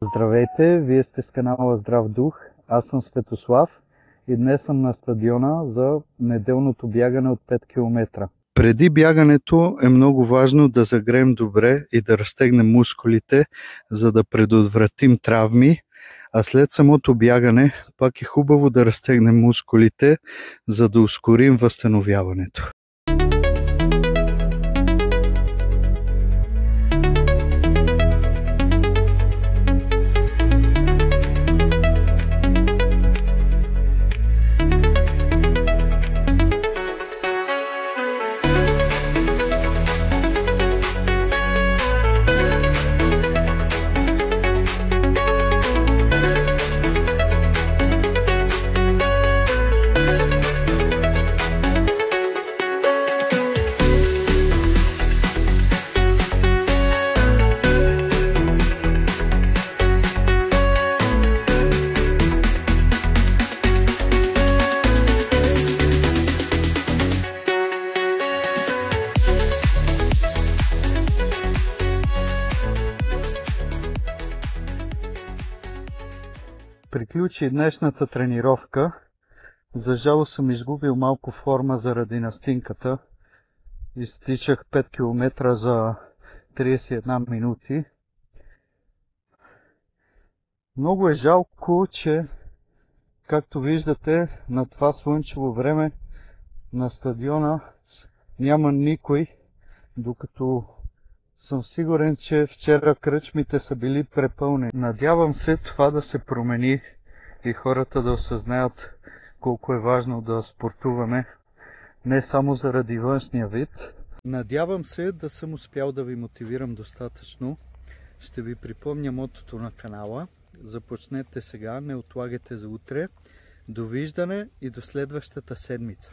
Здравейте, вие сте с канала Здрав дух, аз съм Светослав и днес съм на стадиона за неделното бягане от 5 км. Преди бягането е много важно да загреем добре и да разтегнем мускулите, за да предотвратим травми, а след самото бягане пак е хубаво да разтегнем мускулите, за да ускорим възстановяването. Приключи днешната тренировка. За жалост съм изгубил малко форма заради настинката. Изтичах 5 км за 31 минути. Много е жалко, че, както виждате, на това слънчево време на стадиона няма никой, докато съм сигурен, че вчера кръчмите са били препълнени. Надявам се това да се промени и хората да осъзнаят колко е важно да спортуваме, не само заради външния вид. Надявам се да съм успял да ви мотивирам достатъчно. Ще ви припомня мотото на канала. Започнете сега, не отлагайте за утре. Довиждане и до следващата седмица.